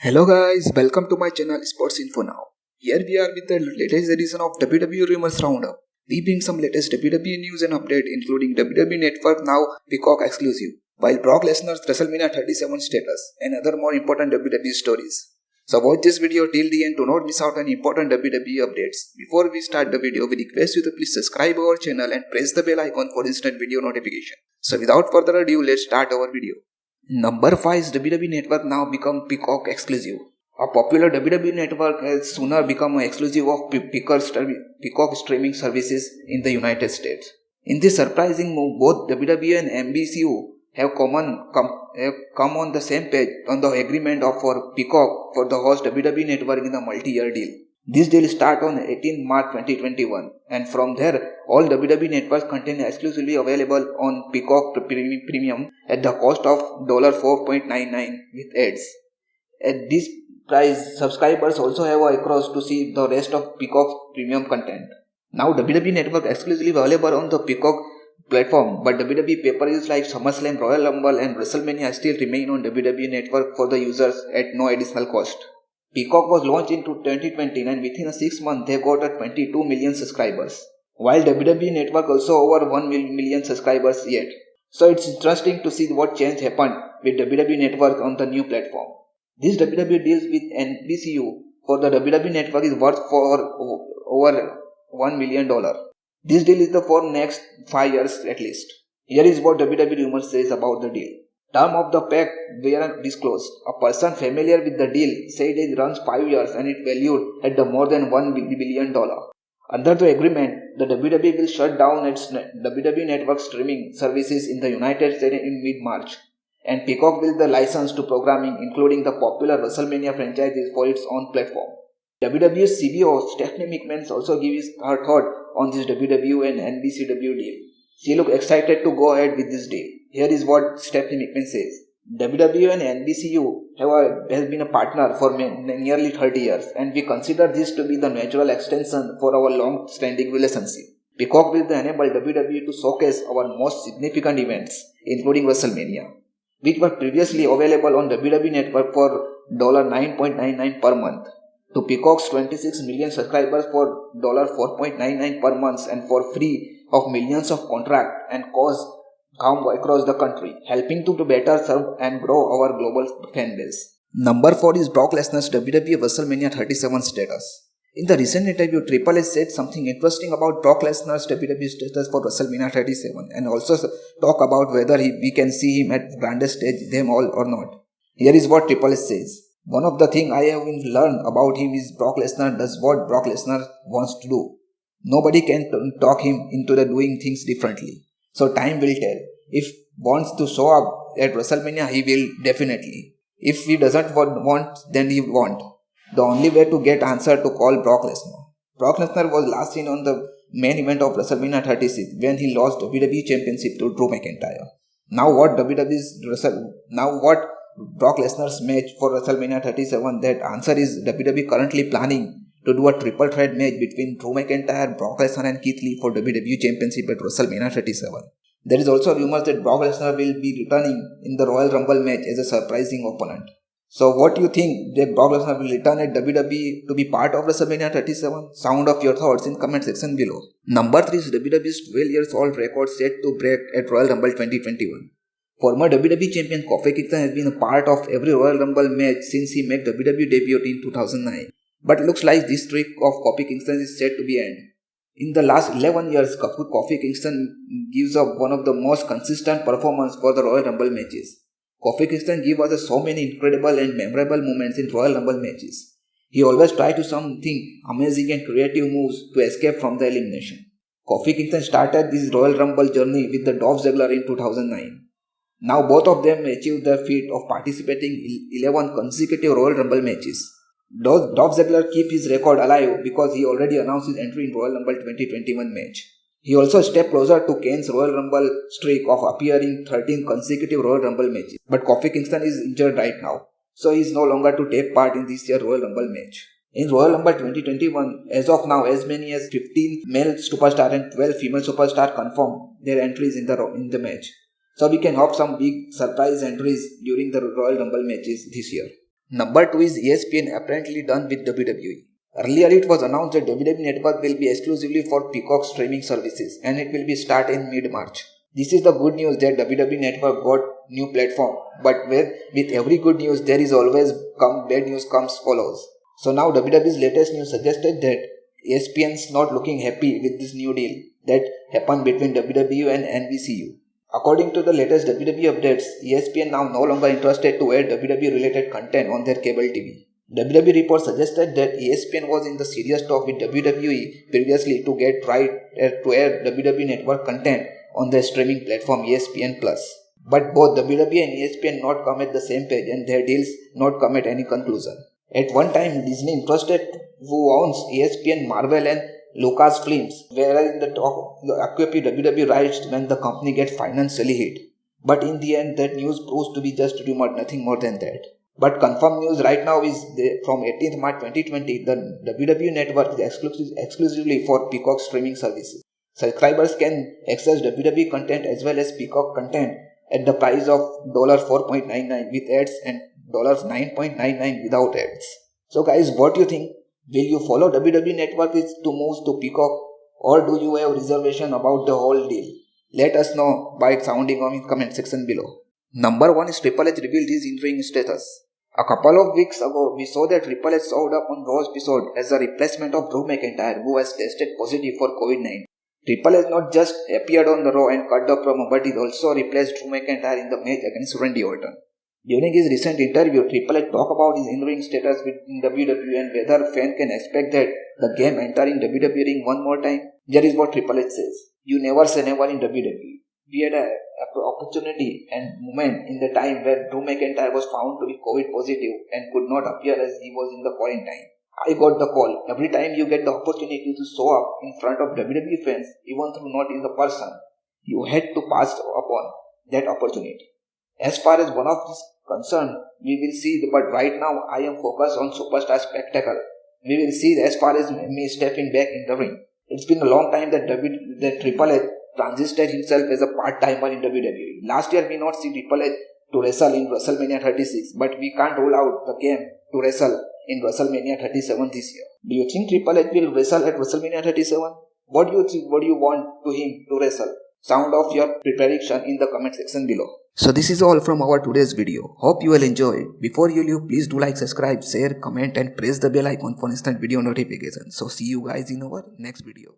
Hello guys, welcome to my channel Sports Info Now. Here we are with the latest edition of WWE Rumors Roundup. We bring some latest WWE news and update including WWE Network Now Peacock exclusive, while Brock Lesnar's WrestleMania 37 status and other more important WWE stories. So watch this video till the end to not miss out on important WWE updates. Before we start the video, we request you to please subscribe our channel and press the bell icon for instant video notification. So without further ado, let's start our video. Number 5 is WWE Network now become Peacock exclusive. A popular WWE network has sooner become exclusive of Peacock streaming services in the United States. In this surprising move, both WWE and NBCU have come on the same page on the agreement for Peacock for the host WWE Network in a multi-year deal. This deal starts on 18 March 2021, and from there, all WWE networks content exclusively available on Peacock Premium at the cost of $4.99 with ads. At this price, subscribers also have across to see the rest of Peacock Premium content. Now, WWE Network exclusively available on the Peacock platform, but WWE pay-per-views like SummerSlam, Royal Rumble, and WrestleMania still remain on WWE Network for the users at no additional cost. Peacock was launched in 2020 and within 6 months they got 22 million subscribers, while WWE Network also over 1 million subscribers yet. So it's interesting to see what change happened with WWE Network on the new platform. This WWE deals with NBCU for the WWE Network is worth for over $1 million. This deal is for next 5 years at least. Here is what WWE Rumors says about the deal. Term of the pact weren't disclosed. A person familiar with the deal said it runs 5 years and it valued at the more than $1 billion. Under the agreement, the WWE will shut down its WWE Network streaming services in the United States in mid-March, and Peacock will the license to programming including the popular WrestleMania franchises for its own platform. WWE's CBO Stephanie McMahon also gives her thought on this WWE and NBCW deal. She looked excited to go ahead with this deal. Here is what Stephanie McMahon says. WWE and NBCU has been a partner for nearly 30 years, and we consider this to be the natural extension for our long-standing relationship. Peacock will enable WWE to showcase our most significant events, including WrestleMania, which were previously available on WWE Network for $9.99 per month, to Peacock's 26 million subscribers for $4.99 per month and for free of millions of contract and cause come across the country, helping to better serve and grow our global fan base. Number 4 is Brock Lesnar's WWE WrestleMania 37 status. In the recent interview, Triple H said something interesting about Brock Lesnar's WWE status for WrestleMania 37 and also talk about whether we can see him at grandest stage them all or not. Here is what Triple H says. One of the things I have learned about him is Brock Lesnar does what Brock Lesnar wants to do. Nobody can talk him into the doing things differently. So time will tell. If wants to show up at WrestleMania, he will definitely. If he doesn't want, then he won't. The only way to get answer to call Brock Lesnar. Brock Lesnar was last seen on the main event of WrestleMania 36 when he lost WWE Championship to Drew McIntyre. Now what Brock Lesnar's match for WrestleMania 37? That answer is WWE currently planning to do a triple threat match between Drew McIntyre, Brock Lesnar and Keith Lee for WWE Championship at WrestleMania 37. There is also rumors that Brock Lesnar will be returning in the Royal Rumble match as a surprising opponent. So what do you think, that Brock Lesnar will return at WWE to be part of WrestleMania 37? Sound of your thoughts in comment section below. Number 3 is WWE's 12 years old record set to break at Royal Rumble 2021. Former WWE Champion Kofi Kingston has been a part of every Royal Rumble match since he made WWE debut in 2009. But looks like this streak of Kofi Kingston is set to be end. In the last 11 years, Kofi Kingston gives up one of the most consistent performances for the Royal Rumble matches. Kofi Kingston gives us so many incredible and memorable moments in Royal Rumble matches. He always tries to something amazing and creative moves to escape from the elimination. Kofi Kingston started this Royal Rumble journey with the Dolph Ziggler in 2009. Now both of them achieved the feat of participating in 11 consecutive Royal Rumble matches. Dolph Ziggler keeps his record alive because he already announced his entry in Royal Rumble 2021 match. He also stepped closer to Kane's Royal Rumble streak of appearing in 13 consecutive Royal Rumble matches. But Kofi Kingston is injured right now, so he is no longer to take part in this year's Royal Rumble match. In Royal Rumble 2021, as of now, as many as 15 male superstars and 12 female superstars confirmed their entries in the match. So we can hope some big surprise entries during the Royal Rumble matches this year. Number 2 is ESPN apparently done with WWE. Earlier it was announced that WWE Network will be exclusively for Peacock streaming services and it will be start in mid-March. This is the good news that WWE Network got new platform, but with every good news there is always bad news comes follows. So now WWE's latest news suggested that ESPN's not looking happy with this new deal that happened between WWE and NBCU. According to the latest WWE updates, ESPN now no longer interested to add WWE related content on their cable TV. WWE reports suggested that ESPN was in the serious talk with WWE previously to get right to air WWE Network content on their streaming platform ESPN Plus. But both WWE and ESPN not come at the same page and their deals not come at any conclusion. At one time, Disney interested who owns ESPN, Marvel and Lucasfilms were in the talk to acquire WWE rights when the company gets financially hit. But in the end, that news proves to be just rumor, nothing more than that. But confirmed news right now is from 18th March 2020, the WWE Network is exclusively for Peacock streaming services. Subscribers can access WWE content as well as Peacock content at the price of $4.99 with ads and $9.99 without ads. So guys, what do you think? Will you follow WWE Network to move to Peacock or do you have reservation about the whole deal? Let us know by sounding on in comment section below. Number 1 is Triple H revealed his in-ring status. A couple of weeks ago, we saw that Triple H showed up on Raw's episode as a replacement of Drew McIntyre who has tested positive for COVID-19. Triple H not just appeared on the Raw and cut the promo, but he also replaced Drew McIntyre in the match against Randy Orton. During his recent interview, Triple H talked about his in-ring status within WWE and whether fans can expect that the game entering WWE ring one more time. Here is what Triple H says. You never say never in WWE. We had an opportunity and moment in the time where Drew McIntyre was found to be COVID positive and could not appear as he was in the quarantine. I got the call. Every time you get the opportunity to show up in front of WWE fans, even though not in the person, you had to pass upon that opportunity. As far as one of these concerned, we will see, but right now I am focused on Superstar Spectacle. We will see as far as me stepping back in the ring. It's been a long time that Triple H transited himself as a part-timer in WWE. Last year we not see Triple H to wrestle in WrestleMania 36, but we can't rule out the game to wrestle in WrestleMania 37 this year. Do you think Triple H will wrestle at WrestleMania 37? What do you think? What do you want to him to wrestle? Sound off your prediction in the comment section below. So this is all from our today's video. Hope you will enjoy. Before you leave, please do like, subscribe, share, comment and press the bell icon for instant video notifications. So see you guys in our next video.